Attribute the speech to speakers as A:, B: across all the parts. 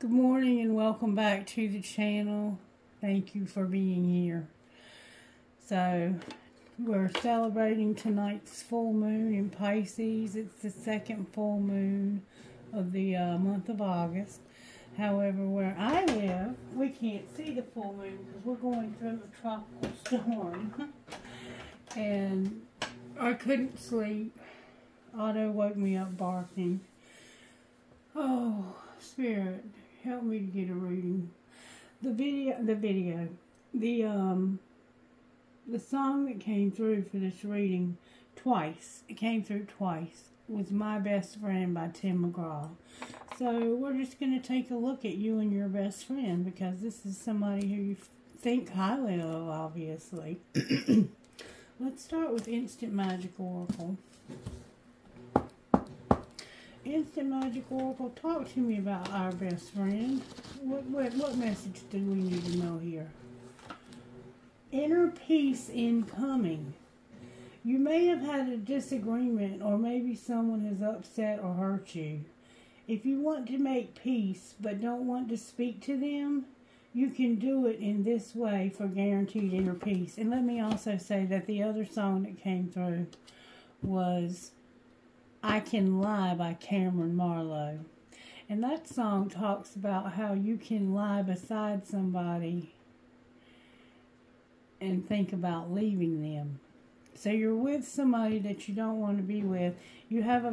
A: Good morning and welcome back to the channel. Thank you for being here. So, we're celebrating tonight's full moon in Pisces. It's the second full moon of the month of August. However, where I live, we can't see the full moon because we're going through a tropical storm. And I couldn't sleep. Otto woke me up barking. Oh, Spirit, help me to get a reading. The song that came through for this reading twice, it came through twice, was My Best Friend by Tim McGraw. So we're just going to take a look at you and your best friend, because this is somebody who you think highly of, obviously. Let's start with Instant Magic Oracle. Instant Magic Oracle, talk to me about our best friend. What message do we need to know here? Inner peace incoming. You may have had a disagreement, or maybe someone has upset or hurt you. If you want to make peace but don't want to speak to them, you can do it in this way for guaranteed inner peace. And let me also say that the other song that came through was I Can Lie by Cameron Marlowe. And that song talks about how you can lie beside somebody and think about leaving them. So you're with somebody that you don't want to be with. You have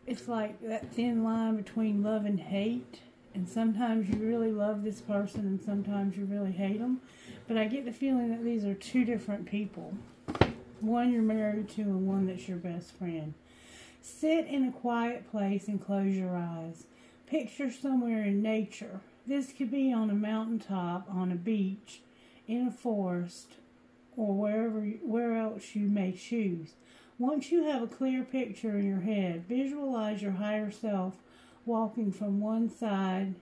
A: it's like that thin line between love and hate. And sometimes you really love this person and sometimes you really hate them. But I get the feeling that these are two different people. One you're married to and one that's your best friend. Sit in a quiet place and close your eyes. Picture somewhere in nature. This could be on a mountaintop, on a beach, in a forest, or where else you may choose. Once you have a clear picture in your head, visualize your higher self walking from one side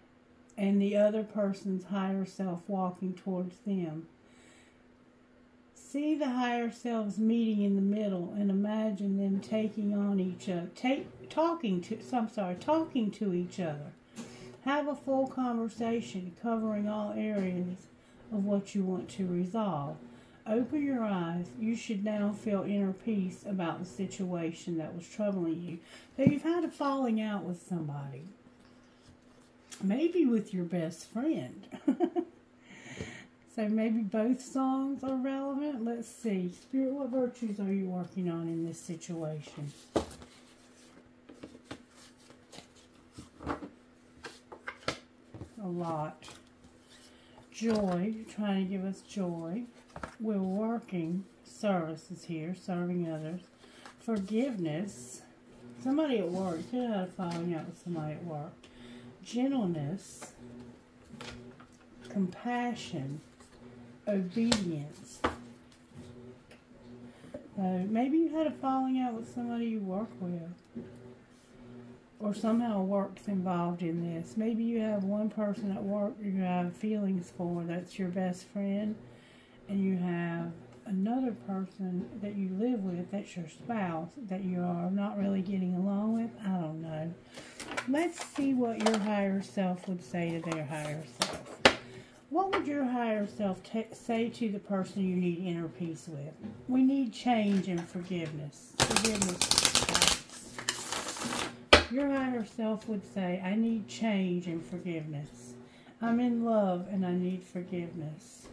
A: and the other person's higher self walking towards them. See the higher selves meeting in the middle and imagine them taking on each other, talking to each other. Have a full conversation covering all areas of what you want to resolve. Open your eyes. You should now feel inner peace about the situation that was troubling you. So you've had a falling out with somebody. Maybe with your best friend. So maybe both songs are relevant. Let's see. Spirit, what virtues are you working on in this situation? A lot. Joy, you're trying to give us joy. We're working. Service is here, serving others. Forgiveness. Somebody at work. You could have had a falling out with somebody at work. Gentleness. Compassion. Obedience. Maybe you had a falling out with somebody you work with. Or somehow work's involved in this. Maybe you have one person at work you have feelings for, that's your best friend, and you have another person that you live with, that's your spouse, that you are not really getting along with. I don't know. Let's see what your higher self would say to their higher self. What would your higher self say to the person you need inner peace with? We need change and forgiveness. Your higher self would say, I need change and forgiveness. I'm in love and I need forgiveness.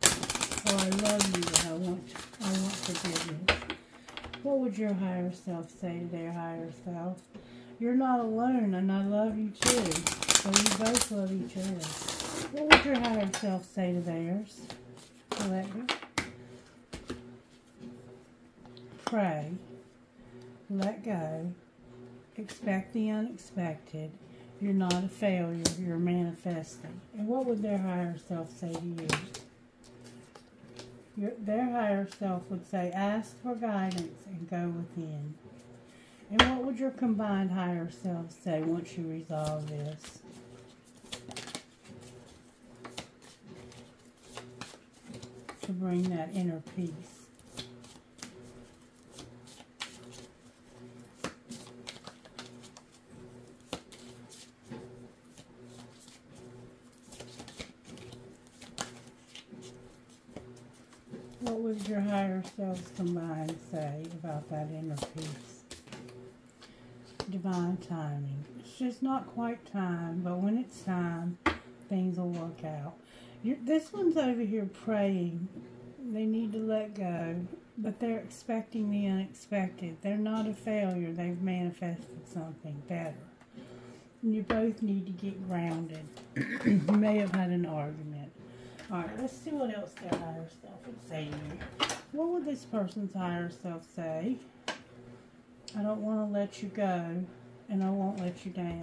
A: Or I love you and I want forgiveness. What would your higher self say to their higher self? You're not alone and I love you too. So you both love each other. What would your higher self say to theirs? Collective. Pray. Let go. Expect the unexpected. You're not a failure. You're manifesting. And what would their higher self say to you? Their higher self would say, ask for guidance and go within. And what would your combined higher self say once you resolve this? To bring that inner peace. What would your higher selves combined say about that inner peace? Divine timing. It's just not quite time, but when it's time, things will work out. This one's over here praying. They need to let go, but they're expecting the unexpected. They're not a failure. They've manifested something better. And you both need to get grounded. You may have had an argument. Alright, let's see what else their higher self would say to you. What would this person's higher self say? I don't want to let you go, and I won't let you down.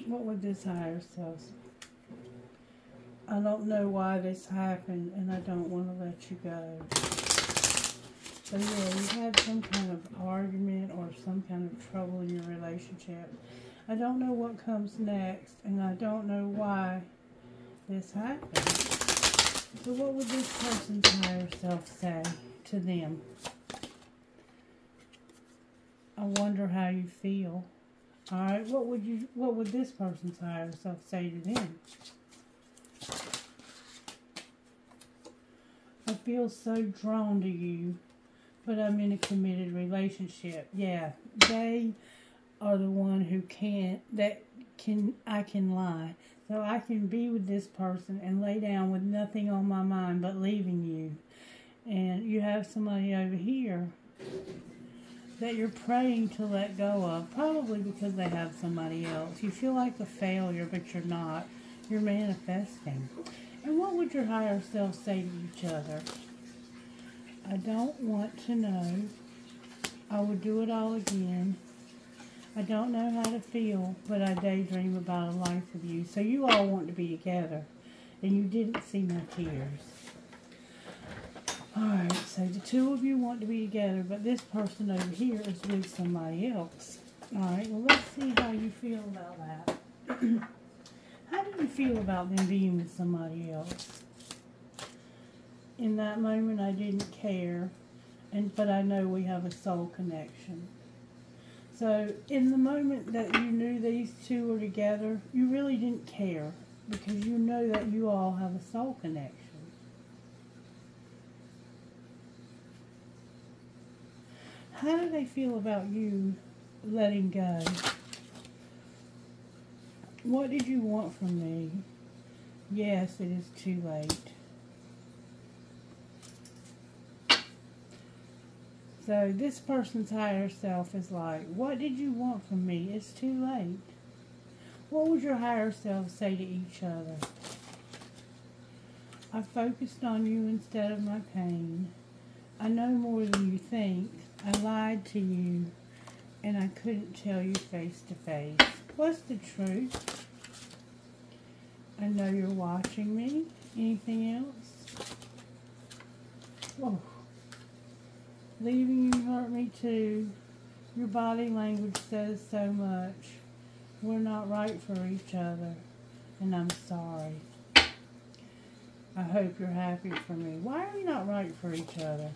A: What would this higher self say? I don't know why this happened, and I don't want to let you go. So yeah, you had some kind of argument or some kind of trouble in your relationship. I don't know what comes next, and I don't know why this happened. So what would this person's higher self say to them? I wonder how you feel. Alright, what would this person's higher self say to them? I feel so drawn to you, but I'm in a committed relationship. Yeah, they are the one who I can lie. So I can be with this person and lay down with nothing on my mind but leaving you. And you have somebody over here that you're praying to let go of, probably because they have somebody else. You feel like a failure, but you're not. You're manifesting. And what would your higher self say to each other? I don't want to know. I would do it all again. I don't know how to feel, but I daydream about a life with you. So you all want to be together, and you didn't see my tears. Alright, so the two of you want to be together, but this person over here is with somebody else. Alright, well, let's see how you feel about that. How do you feel about them being with somebody else? In that moment, I didn't care, but I know we have a soul connection. So, in the moment that you knew these two were together, you really didn't care, because you know that you all have a soul connection. How do they feel about you letting go? What did you want from me? Yes, it is too late. So this person's higher self is like, what did you want from me? It's too late. What would your higher self say to each other? I focused on you instead of my pain. I know more than you think. I lied to you, and I couldn't tell you face to face. What's the truth? I know you're watching me. Anything else? Whoa. Leaving you hurt me too. Your body language says so much. We're not right for each other, and I'm sorry. I hope you're happy for me. Why are we not right for each other?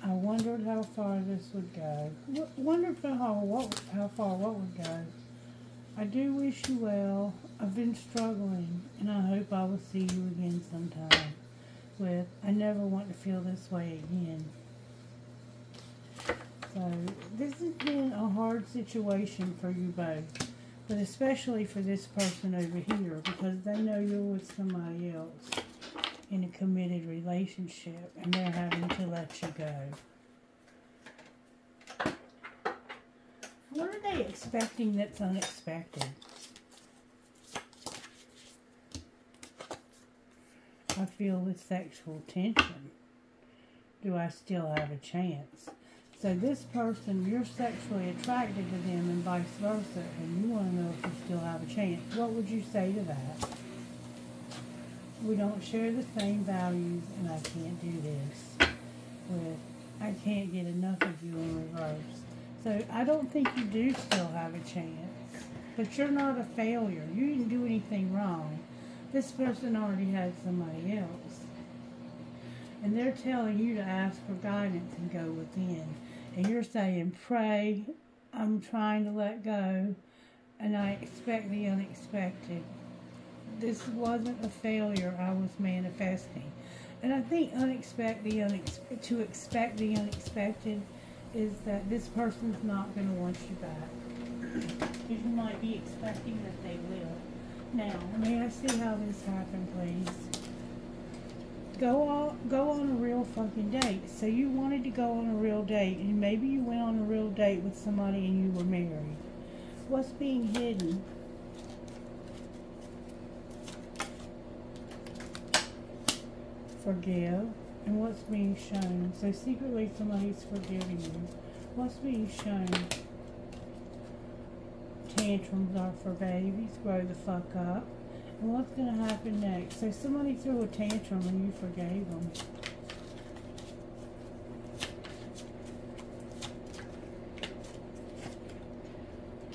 A: I wondered how far this would go. Wondered how far what would go. I do wish you well. I've been struggling, and I hope I will see you again sometime. I never want to feel this way again. So, this has been a hard situation for you both, but especially for this person over here, because they know you're with somebody else in a committed relationship, and they're having to let you go. What are they expecting that's unexpected? I feel with sexual tension. Do I still have a chance? So this person, you're sexually attracted to them and vice versa, and you want to know if you still have a chance. What would you say to that? We don't share the same values, and I can't do this. I can't get enough of you in reverse. So I don't think you do still have a chance. But you're not a failure. You didn't do anything wrong. This person already had somebody else. And they're telling you to ask for guidance and go within. And you're saying, pray, I'm trying to let go, and I expect the unexpected. this wasn't a failure I was manifesting. And I think to expect the unexpected is that this person's not going to want you back. Because you might be expecting that they will. Now, may I see how this happened, please? Go on a real fucking date. So you wanted to go on a real date, and maybe you went on a real date with somebody and you were married. What's being hidden? Forgive. And what's being shown? So secretly somebody's forgiving you. What's being shown? Tantrums are for babies. Grow the fuck up. And what's going to happen next? So somebody threw a tantrum and you forgave them.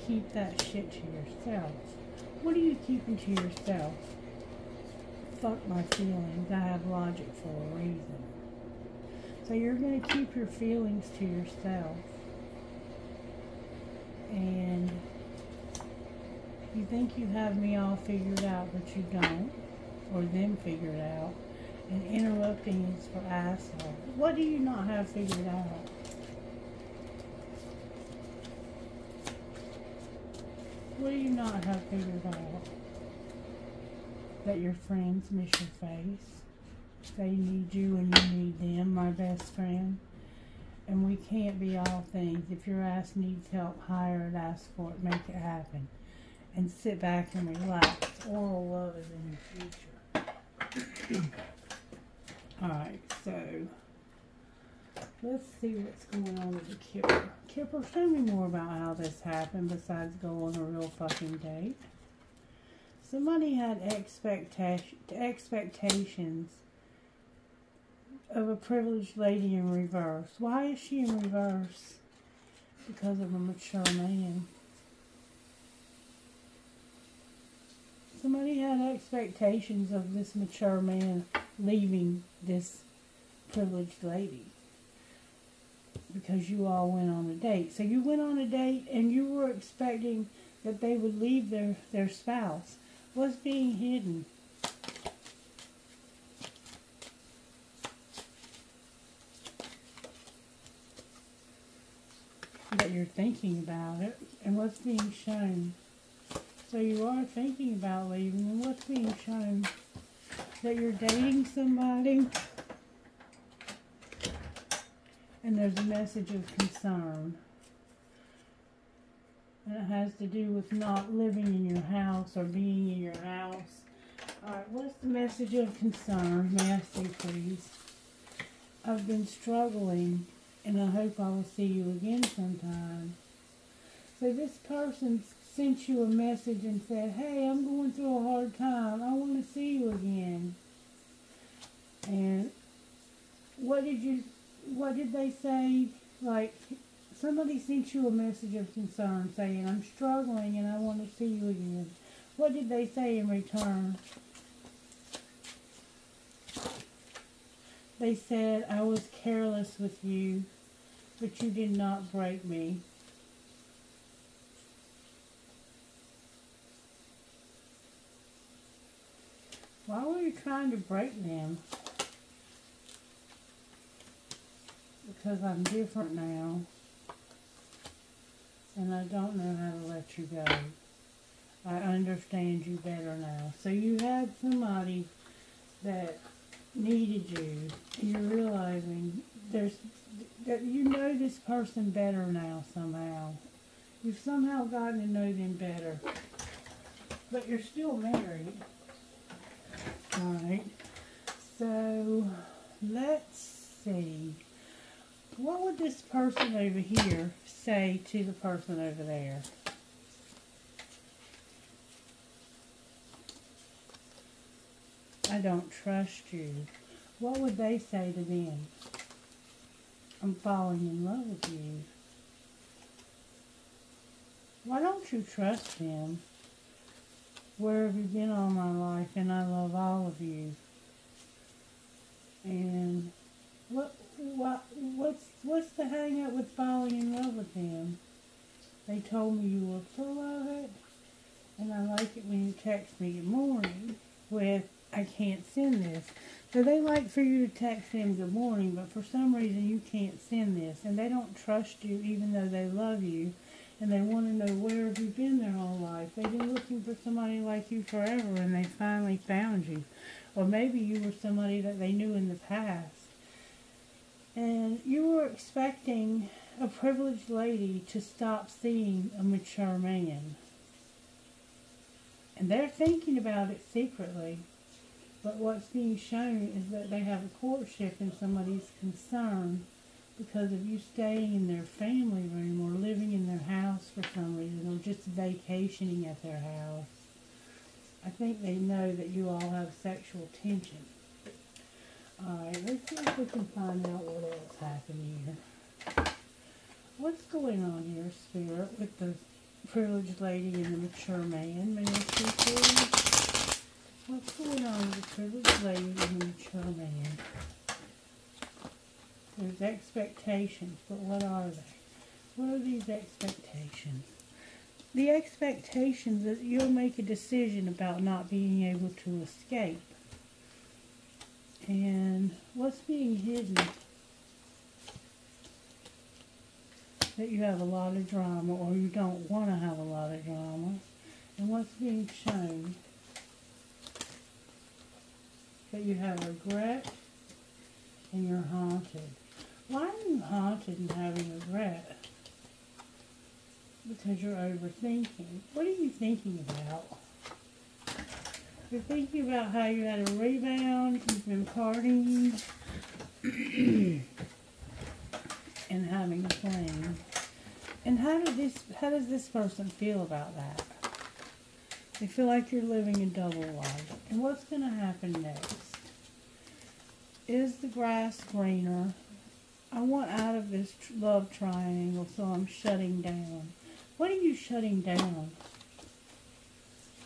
A: Keep that shit to yourself. What are you keeping to yourself? Fuck my feelings. I have logic for a reason. So you're going to keep your feelings to yourself. And you think you have me all figured out, but you don't. Or them figured out. And interrupting is for asshole. What do you not have figured out? What do you not have figured out? That your friends miss your face. They need you and you need them, my best friend. And we can't be all things. If your ass needs help, hire it, ask for it, make it happen. And sit back and relax. Oral love is in the future. Alright, so let's see what's going on with the Kipper. Kipper, show me more about how this happened besides go on a real fucking date. Somebody had expectations of a privileged lady in reverse. Why is she in reverse? Because of a mature man. Somebody had expectations of this mature man leaving this privileged lady. Because you all went on a date. So you went on a date and you were expecting that they would leave their spouse. What's being hidden? That you're thinking about it. And what's being shown? So you are thinking about leaving. And what's being shown? That you're dating somebody. And there's a message of concern. And it has to do with not living in your house or being in your house. Alright, what's the message of concern? May I see, please? I've been struggling, and I hope I will see you again sometime. So this person sent you a message and said, hey, I'm going through a hard time. I want to see you again. And what did they say? Like, somebody sent you a message of concern saying, I'm struggling and I want to see you again. What did they say in return? They said, I was careless with you, but you did not break me. Why were you trying to break them? Because I'm different now. And I don't know how to let you go. I understand you better now. So you had somebody that needed you. And you're realizing that you know this person better now somehow. You've somehow gotten to know them better. But you're still married. Alright. So, let's see. What would this person over here say to the person over there? I don't trust you. What would they say to them? I'm falling in love with you. Why don't you trust him? Where have you been all my life? And I love all of you. And what's the hang up with falling in love with him? They told me you were full of it, And I like it when you text me good morning with, I can't send this. So they like for you to text them good morning, but for some reason you can't send this. And they don't trust you even though they love you. And they want to know, where have you been their whole life? They've been looking for somebody like you forever and they finally found you. Or maybe you were somebody that they knew in the past. And you were expecting a privileged lady to stop seeing a mature man. And they're thinking about it secretly. But what's being shown is that they have a courtship and somebody's concerned because of you staying in their family room or living in their house for some reason, or just vacationing at their house. I think they know that you all have sexual tension. Alright, let's see if we can find out what else happened here. What's going on here, Spirit, with the privileged lady and the mature man? May I see, please? What's going on with the privileged lady and the mature man? There's expectations, but what are they? What are these expectations? The expectations that you'll make a decision about not being able to escape. And what's being hidden? That you have a lot of drama, or you don't want to have a lot of drama. And what's being shown? That you have regret and you're haunted. Why are you haunted and having regret? Because you're overthinking. What are you thinking about? You're thinking about how you had a rebound, you've been partying, and having a plan. And how does this person feel about that? They feel like you're living a double life. And what's going to happen next? Is the grass greener? I want out of this love triangle, so I'm shutting down. What are you shutting down?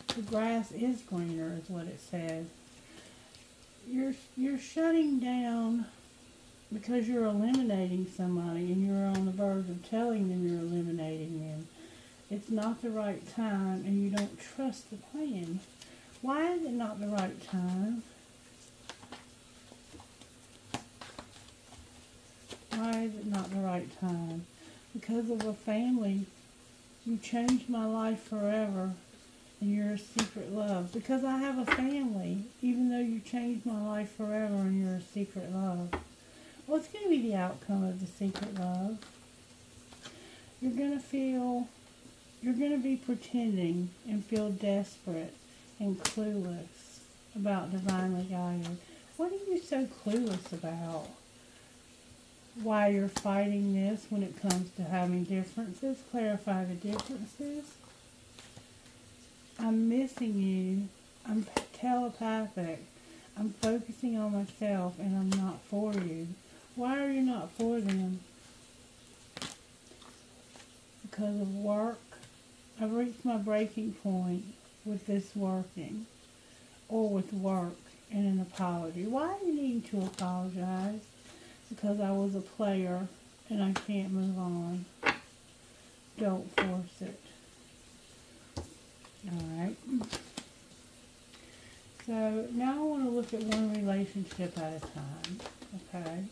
A: The grass is greener, is what it says. You're shutting down because you're eliminating somebody, and you're on the verge of telling them you're eliminating them. It's not the right time, and you don't trust the plan. Why is it not the right time? Why is it not the right time? Because of a family. You changed my life forever, and you're a secret love. Because I have a family, even though you changed my life forever and you're a secret love. What's going to be the outcome of the secret love? You're going to be pretending and feel desperate and clueless about divinely guided. What are you so clueless about? Why you're fighting this when it comes to having differences? Clarify the differences. I'm missing you. I'm telepathic. I'm focusing on myself and I'm not for you. Why are you not for them? Because of work. I've reached my breaking point with this working. Or with work and an apology. Why are you needing to apologize? Because I was a player and I can't move on. Don't force it. Alright. So now I want to look at one relationship at a time. Okay?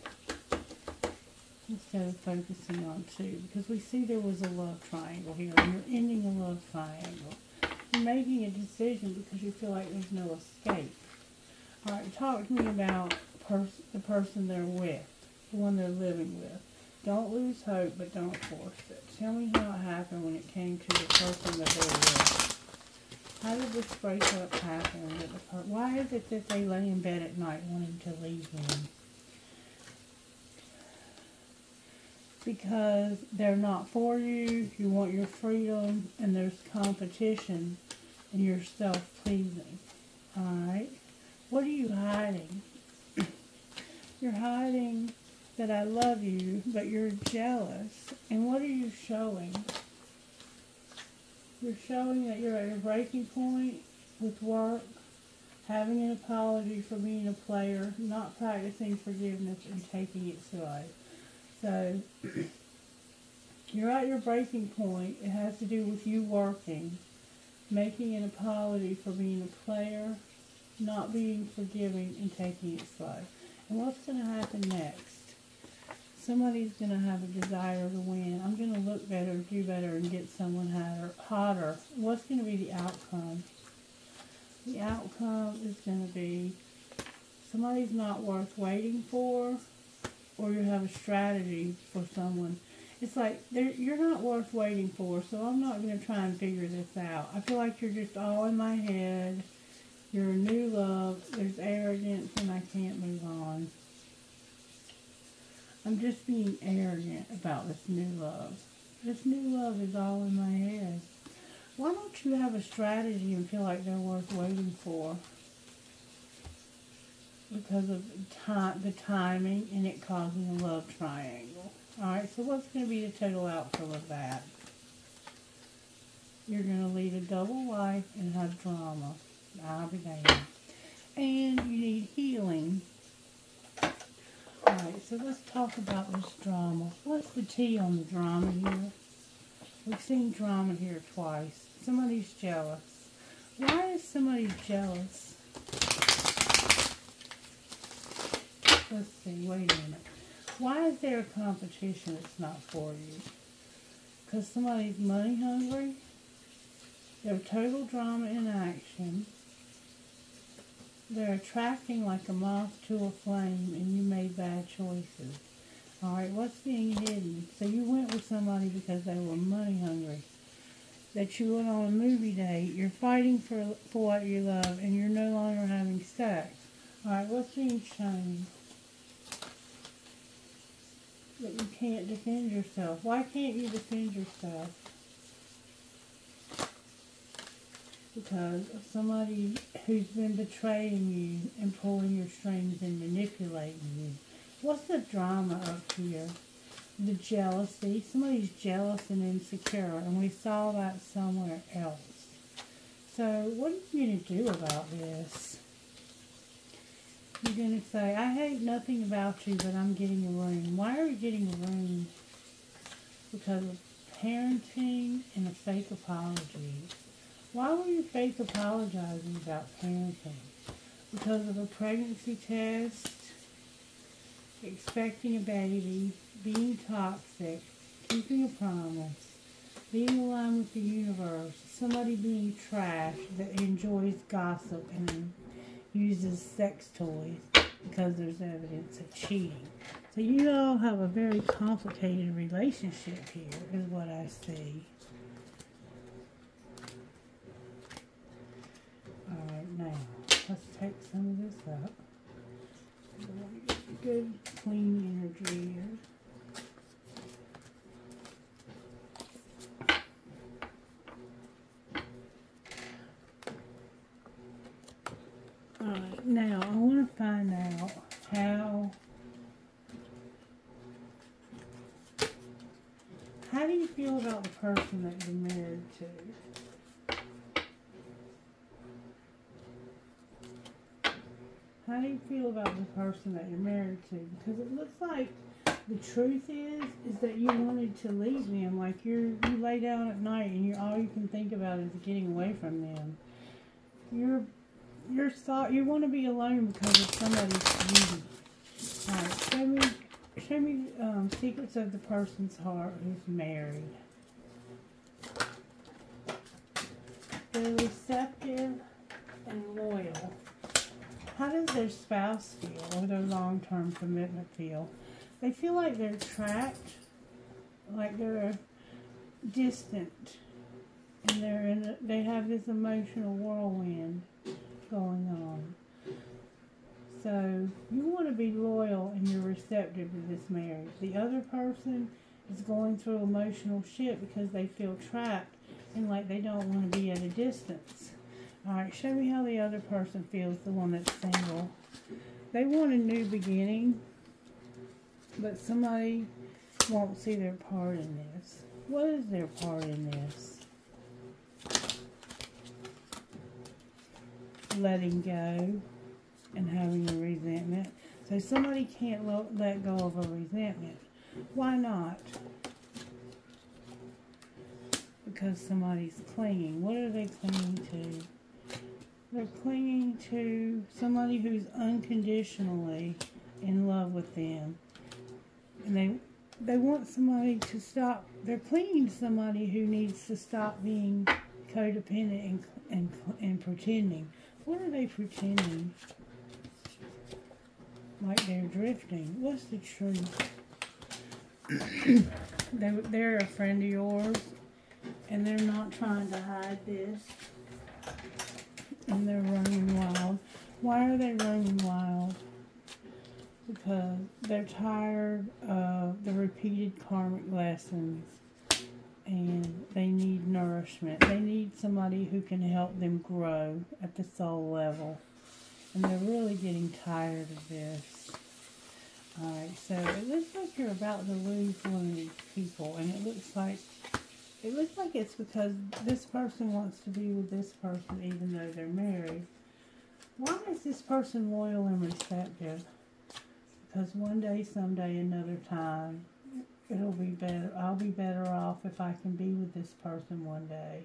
A: Instead of focusing on two. Because we see there was a love triangle here. And you're ending a love triangle. You're making a decision because you feel like there's no escape. Alright, talk to me about the person they're with. The one they're living with. Don't lose hope, but don't force it. Tell me how it happened when it came to the person that they're with. How did this breakup happen? Why is it that they lay in bed at night wanting to leave them? Because they're not for you, you want your freedom, and there's competition, and you're self-pleasing. Alright? What are you hiding? You're hiding that I love you, but you're jealous. And what are you showing? You're showing that you're at a breaking point with work, having an apology for being a player, not practicing forgiveness, and taking it slow. So, you're at your breaking point. It has to do with you working making an apology for being a player, not being forgiving, and taking it slow. And what's going to happen next? Somebody's going to have a desire to win. I'm going to look better, do better, and get someone hotter. What's going to be the outcome? The outcome is going to be somebody's not worth waiting for, or you have a strategy for someone. It's like, you're not worth waiting for, so I'm not going to try and figure this out. I feel like you're just all in my head. You're a new love. There's arrogance, and I can't move on. I'm just being arrogant about this new love. This new love is all in my head. Why don't you have a strategy and feel like they're worth waiting for? Because of the timing and it causing a love triangle. Alright, so what's going to be the total outcome of that? You're going to lead a double life and have drama. I'll be damned. And you need healing. Alright, so let's talk about this drama. What's the tea on the drama here? We've seen drama here twice. Somebody's jealous. Why is somebody jealous? Let's see, wait a minute. Why is there a competition that's not for you? Because somebody's money hungry? They're total drama in action. They're attracting like a moth to a flame, and you made bad choices. Alright, what's being hidden? So you went with somebody because they were money hungry. That you went on a movie date, you're fighting for what you love, and you're no longer having sex. Alright, what's being shown? That you can't defend yourself. Why can't you defend yourself? Because of somebody who's been betraying you and pulling your strings and manipulating you. What's the drama up here? The jealousy. Somebody's jealous and insecure, and we saw that somewhere else. So what are you going to do about this? You're going to say, I hate nothing about you, but I'm getting a room. Why are you getting a room? Because of parenting and a fake apology. Why were you fake apologizing about parenting? Because of a pregnancy test, expecting a baby, being toxic, keeping a promise, being aligned with the universe, somebody being trash that enjoys gossip and uses sex toys because there's evidence of cheating. So you all have a very complicated relationship here, is what I see. Alright, now, let's take some of this up. Good, clean energy here. Alright, now I want to find out how do you feel about the person that you're married to? How do you feel about the person that you're married to? Because it looks like the truth is that you wanted to leave them. Like you lay down at night and all you can think about is getting away from them. You want to be alone because of somebody's beauty. Alright, show me secrets of the person's heart who's married. They're receptive and loyal. How does their spouse feel, or their long-term commitment feel? They feel like they're trapped, like they're distant, and they have this emotional whirlwind going on. So you want to be loyal and you're receptive to this marriage. The other person is going through emotional shit because they feel trapped and like they don't want to be at a distance. Alright, show me how the other person feels, the one that's single. They want a new beginning, but somebody won't see their part in this. What is their part in this? Letting go and having a resentment. So somebody can't let go of a resentment. Why not? because somebody's clinging. What are they clinging to? They're clinging to somebody who's unconditionally in love with them. And they want somebody to stop. They're clinging to somebody who needs to stop being codependent and pretending. What are they pretending? Like they're drifting. What's the truth? They're a friend of yours, and they're not trying to hide this. And they're running wild. Why are they running wild? Because they're tired of the repeated karmic lessons, and they need nourishment. They need somebody who can help them grow at the soul level. And they're really getting tired of this. Alright, so it looks like you're about to lose one of these people, and it looks like it's because this person wants to be with this person even though they're married. Why is this person loyal and receptive? Because one day, someday, another time, it'll be better. I'll be better off if I can be with this person one day.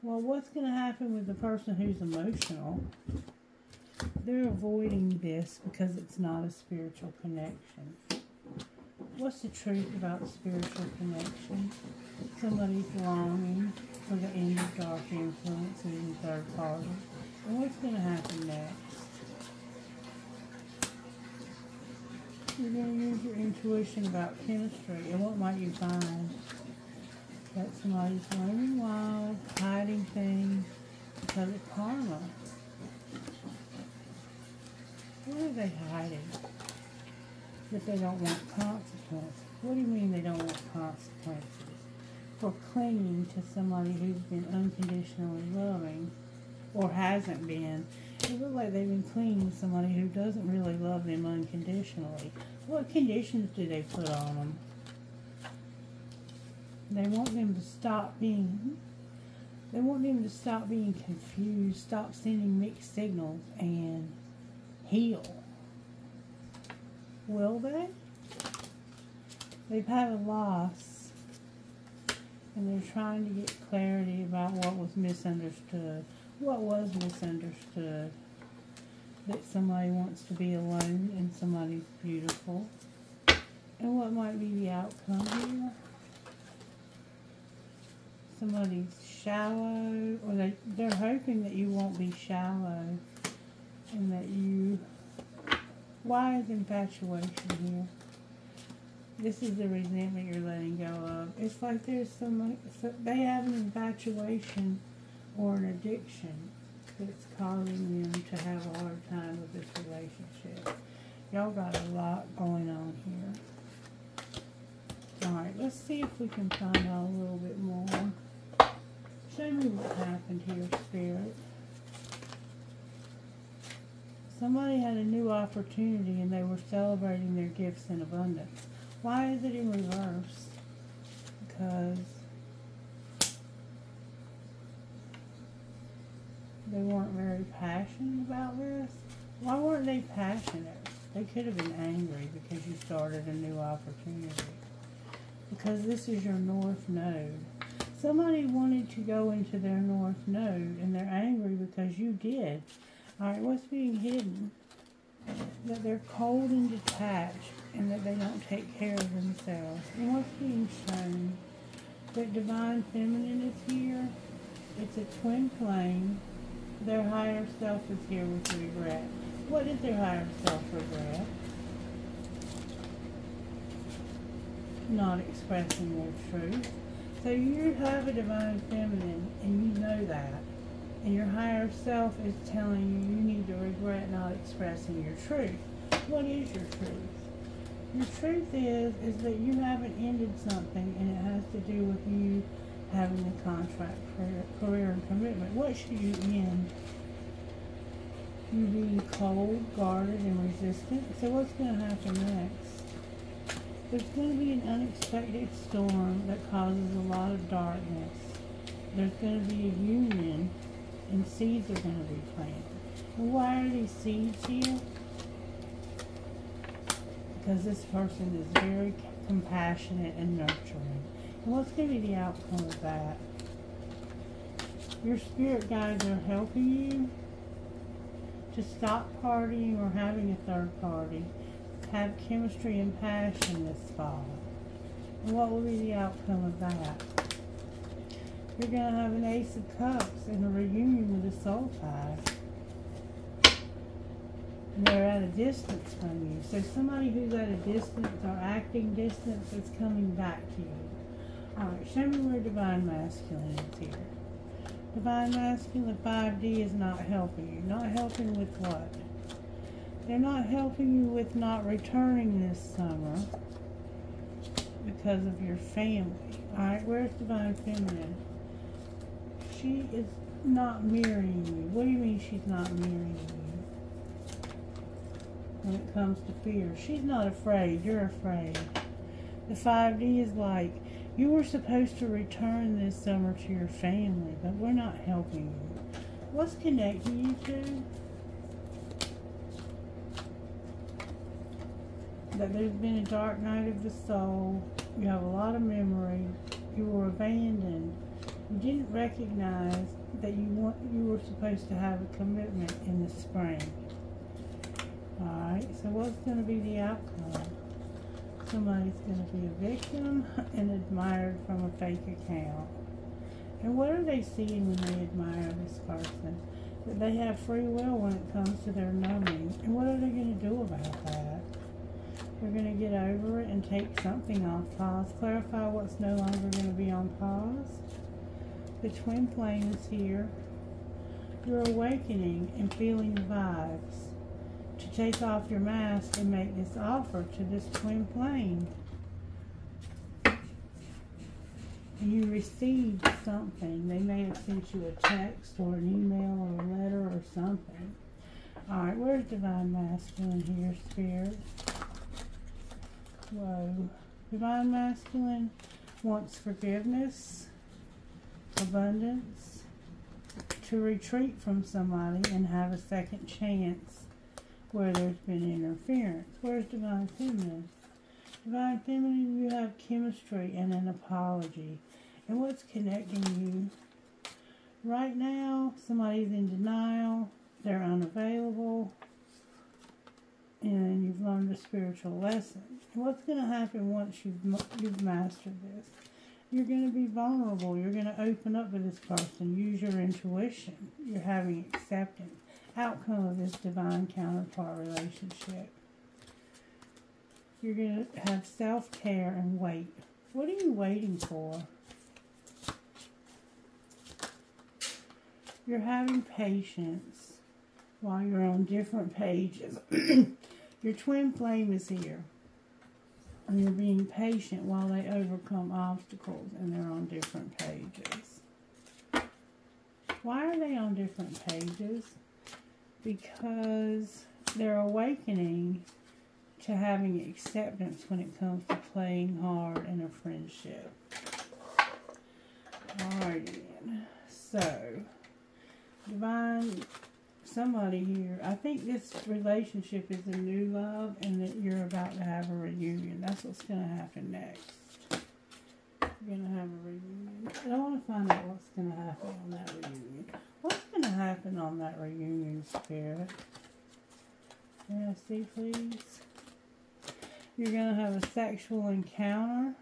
A: Well, what's going to happen with the person who's emotional? They're avoiding this because it's not a spiritual connection. What's the truth about spiritual connection? Somebody's longing for the end of dark influences and third parties. And what's going to happen next? You're going to use your intuition about chemistry. And what might you find? That somebody's running wild, hiding things because of karma. What are they hiding? That they don't want consequences. What do you mean they don't want consequences? For clinging to somebody who's been unconditionally loving, or hasn't been. It looks like they've been clinging to somebody who doesn't really love them unconditionally. What conditions do they put on them? They want them to stop being confused, stop sending mixed signals, and heal. Will they? They've had a loss, and they're trying to get clarity about what was misunderstood. What was misunderstood? That somebody wants to be alone and somebody's beautiful. And what might be the outcome here? Somebody's shallow, or they're hoping that you won't be shallow, and that you... Why is infatuation here? This is the resentment you're letting go of. It's like there's they have an infatuation or an addiction that's causing them to have a hard time with this relationship. Y'all got a lot going on here. Alright, let's see if we can find out a little bit more. Show me what happened here, Spirit. Somebody had a new opportunity and they were celebrating their gifts in abundance. Why is it in reverse? Because they weren't very passionate about this. Why weren't they passionate? They could have been angry because you started a new opportunity. Because this is your north node. Somebody wanted to go into their north node and they're angry because you did. Alright, what's being hidden? That they're cold and detached and that they don't take care of themselves. And what's being shown? That divine feminine is here. It's a twin flame. Their higher self is here with regret. What is their higher self regret? Not expressing their truth. So you have a divine feminine and you know that. And your higher self is telling you you need to regret not expressing your truth. What is your truth? Your truth is that you haven't ended something and it has to do with you having a contract, career, and commitment. What should you end? You being cold, guarded, and resistant. So what's going to happen next? There's going to be an unexpected storm that causes a lot of darkness. There's going to be a union, and seeds are going to be planted. And why are these seeds here? Because this person is very compassionate and nurturing. What's going to be the outcome of that? Your spirit guides are helping you to stop partying or having a third party. Have chemistry and passion this fall. And what will be the outcome of that? You're going to have an Ace of Cups and a reunion with a soul tie. And they're at a distance from you. So somebody who's at a distance or acting distance is coming back to you. Alright, show me where Divine Masculine is here. Divine Masculine 5D is not helping you. Not helping with what? They're not helping you with not returning this summer because of your family. Alright, where's Divine Feminine? She is not mirroring you. What do you mean she's not mirroring you? When it comes to fear. She's not afraid. You're afraid. The 5D is like, you were supposed to return this summer to your family, but we're not helping you. What's connecting you two? That there's been a dark night of the soul. You have a lot of memory. You were abandoned. You didn't recognize that you were supposed to have a commitment in the spring. Alright, so what's going to be the outcome? Somebody's going to be a victim and admired from a fake account. And what are they seeing when they admire this person? That they have free will when it comes to their numbing. And what are they going to do about that? They're going to get over it and take something off pause. Clarify what's no longer going to be on pause. The twin flame is here. You're awakening and feeling the vibes to take off your mask and make this offer to this twin flame. And you received something. They may have sent you a text or an email or a letter or something. Alright, where's Divine Masculine here, Spirit? Whoa. Divine Masculine wants forgiveness, abundance, to retreat from somebody and have a second chance where there's been interference. Where's Divine Feminine? Divine Feminine, you have chemistry and an apology. And what's connecting you? Right now, somebody's in denial, they're unavailable, and you've learned a spiritual lesson. And what's going to happen once you've mastered this? You're going to be vulnerable. You're going to open up with this person. Use your intuition. You're having acceptance. Outcome of this divine counterpart relationship. You're going to have self-care and wait. What are you waiting for? You're having patience while you're on different pages. Your twin flame is here. And you're being patient while they overcome obstacles and they're on different pages. Why are they on different pages? Because they're awakening to having acceptance when it comes to playing hard in a friendship. Alrighty then. So, Divine, somebody here, I think this relationship is a new love and that you're about to have a reunion. That's what's going to happen next. You're going to have a reunion. I want to find out what's going to happen on that reunion. What's going to happen on that reunion, Spirit? May I see, please? You're going to have a sexual encounter.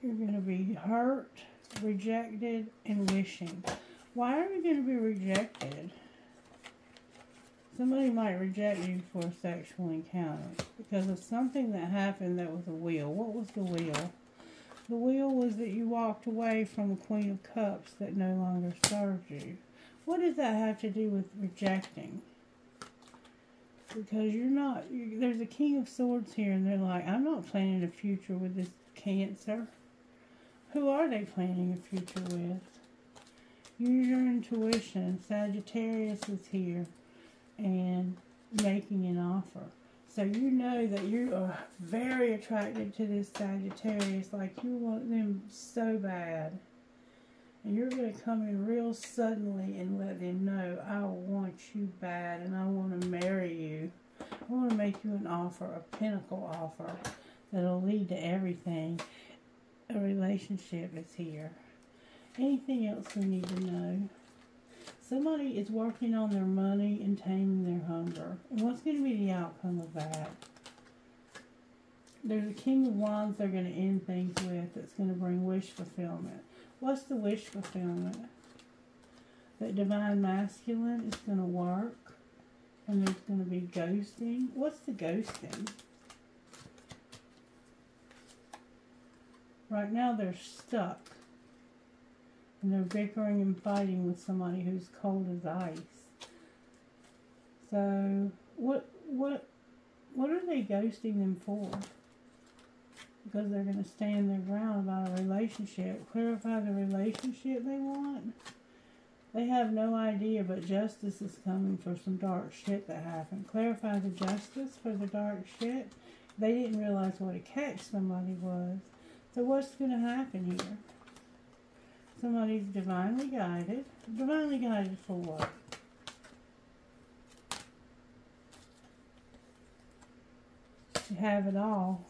A: You're going to be hurt, rejected, and wishing. Why are we going to be rejected? Somebody might reject you for a sexual encounter because of something that happened that was a wheel. What was the wheel? The wheel was that you walked away from a Queen of Cups that no longer served you. What does that have to do with rejecting? Because you're not, there's a King of Swords here and they're like, I'm not planning a future with this Cancer. Who are they planning a future with? Use your intuition. Sagittarius is here and making an offer. So you know that you are very attracted to this Sagittarius, like you want them so bad. And you're going to come in real suddenly and let them know, I want you bad and I want to marry you. I want to make you an offer, a pinnacle offer that'll lead to everything. a relationship is here. Anything else we need to know? Somebody is working on their money and taming their hunger. And what's going to be the outcome of that? There's a King of Wands they're going to end things with that's going to bring wish fulfillment. What's the wish fulfillment? That divine masculine is going to work. And there's going to be ghosting. What's the ghosting? Right now they're stuck. And they're bickering and fighting with somebody who's cold as ice. So, what are they ghosting them for? Because they're going to stand their ground about a relationship. Clarify the relationship they want. They have no idea, but justice is coming for some dark shit that happened. Clarify the justice for the dark shit. They didn't realize what a catch somebody was. So what's going to happen here? Somebody's divinely guided. Divinely guided for what? To have it all.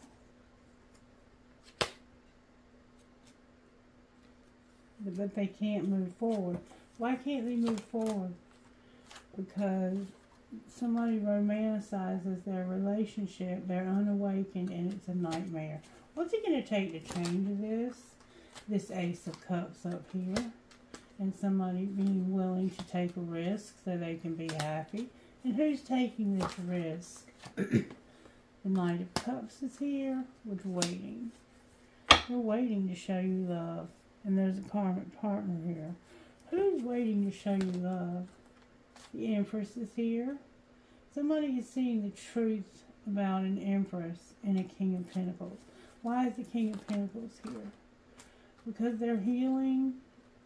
A: But they can't move forward. Why can't they move forward? Because somebody romanticizes their relationship. They're unawakened and it's a nightmare. What's it going to take to change this? This Ace of Cups up here. And somebody being willing to take a risk so they can be happy. And who's taking this risk? The Knight of Cups is here with waiting. They're waiting to show you love. And there's a karmic partner here. Who's waiting to show you love? The Empress is here. Somebody is seeing the truth about an Empress and a King of Pentacles. Why is the King of Pentacles here? Because they're healing.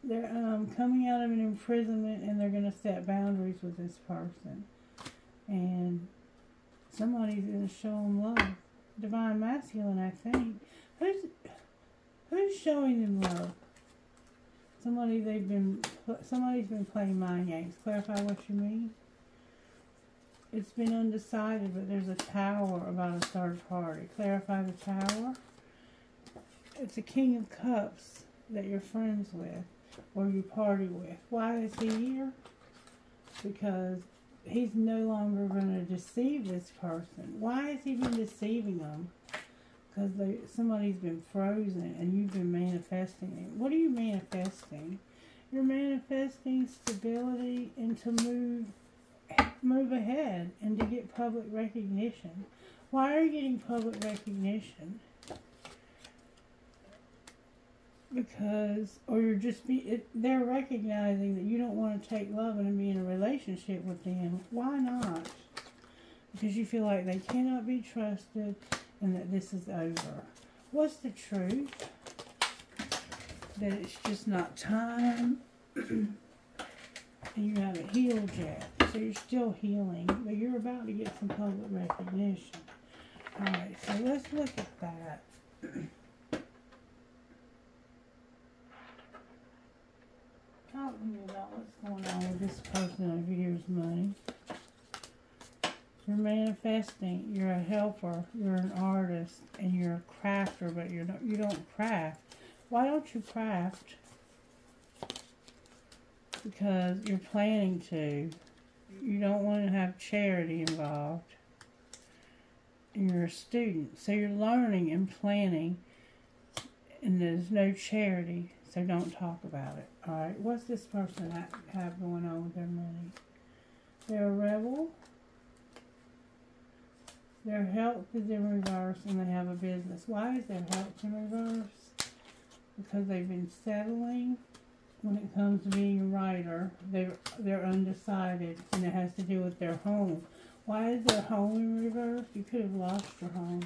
A: They're coming out of an imprisonment and they're going to set boundaries with this person. And somebody's going to show them love. Divine Masculine, I think. Who's showing them love? Somebody's been playing mind games. Clarify what you mean. It's been undecided, but there's a tower about a third party. Clarify the tower. It's a King of Cups that you're friends with or you party with. Why is he here? Because he's no longer going to deceive this person. Why has he been deceiving them? Because somebody's been frozen and you've been manifesting it. What are you manifesting? You're manifesting stability and to move ahead and to get public recognition. Why are you getting public recognition? Because, or you're just they're recognizing that you don't want to take love and be in a relationship with them. Why not? Because you feel like they cannot be trusted and that this is over. What's the truth? That it's just not time. And you haven't healed yet. So you're still healing, but you're about to get some public recognition. Alright, so let's look at that. Talk to me about what's going on with this person over here's money. You're manifesting. You're a helper. You're an artist, and you're a crafter, but you don't craft. Why don't you craft? Because you're planning to. You don't want to have charity involved. And you're a student, so you're learning and planning, and there's no charity, so don't talk about it. All right. What's this person have going on with their money? They're a rebel. Their health is in reverse and they have a business. Why is their health in reverse? Because they've been settling. When it comes to being a writer, they're undecided and it has to do with their home. Why is their home in reverse? You could have lost your home.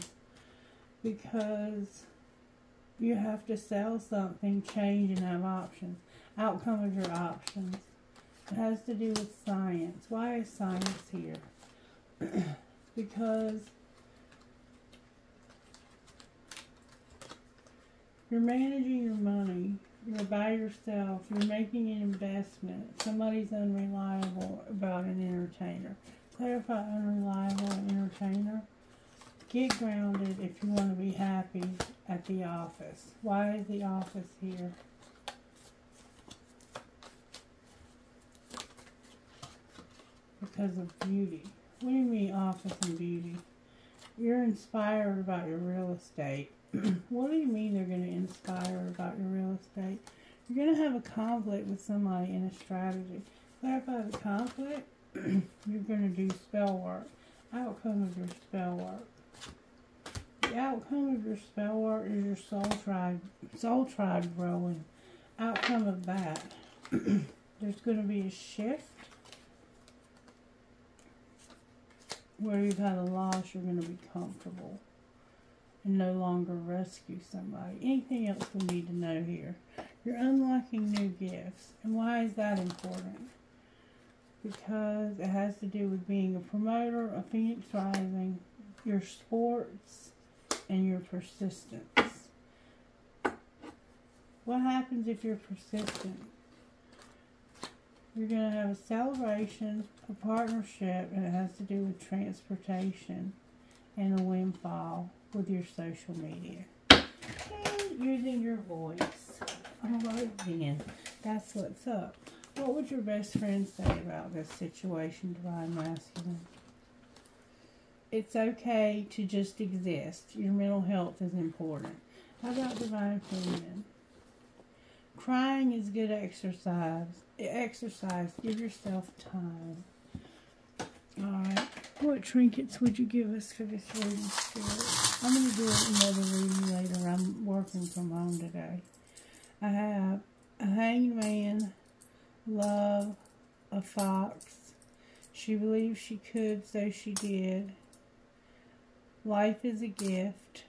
A: Because you have to sell something, change, and have options. Outcome of your options. It has to do with science. Why is science here? Because you're managing your money, you're by yourself, you're making an investment, somebody's unreliable about an entertainer. Clarify unreliable and entertainer. Get grounded if you want to be happy at the office. Why is the office here? Because of beauty. What do you mean office and beauty? You're inspired about your real estate. What do you mean they're going to inspire about your real estate? You're going to have a conflict with somebody in a strategy. Clarify the conflict. You're going to do spell work. Outcome of your spell work. The outcome of your spell work is your soul tribe growing. Outcome of that. There's going to be a shift. Where you've had a loss, you're going to be comfortable and no longer rescue somebody. Anything else we need to know here? You're unlocking new gifts. And why is that important? Because it has to do with being a promoter, a phoenix rising, your sports, and your persistence. What happens if you're persistent? You're going to have a celebration, a partnership, and it has to do with transportation and a windfall with your social media. And using your voice. Alright then, that's what's up. What would your best friend say about this situation, Divine Masculine? It's okay to just exist. Your mental health is important. How about Divine Feminine? Crying is good exercise. Give yourself time. Alright. What trinkets would you give us for this reading, Spirit? I'm going to do another reading later. I'm working from home today. I have a hanged man, love, a fox. She believed she could, so she did. Life is a gift.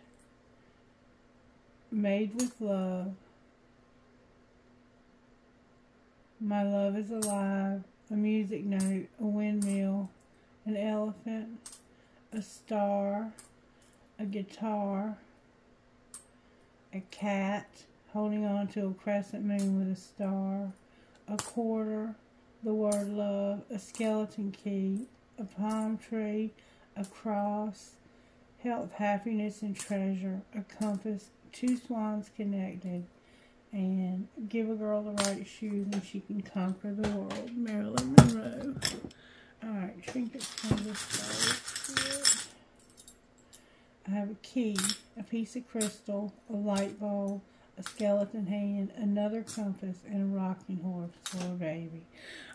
A: Made with love. My love is alive. A music note. A windmill. An elephant. A star. A guitar. A cat holding on to a crescent moon with a star. A quarter. The word love. A skeleton key. A palm tree. A cross. Health, happiness, and treasure. A compass. 2 swans connected. And give a girl the right shoes and she can conquer the world. Marilyn Monroe. Alright, trinkets from this side. I have a key, a piece of crystal, a light bulb, a skeleton hand, another compass, and a rocking horse for a baby.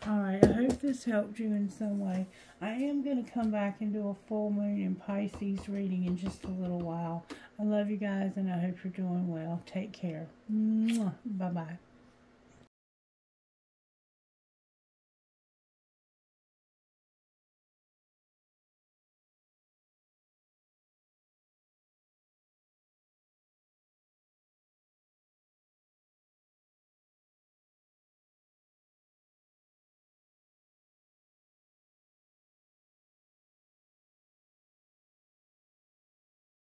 A: Alright, I hope this helped you in some way. I am going to come back and do a full moon in Pisces reading in just a little while. I love you guys and I hope you're doing well. Take care. Bye-bye.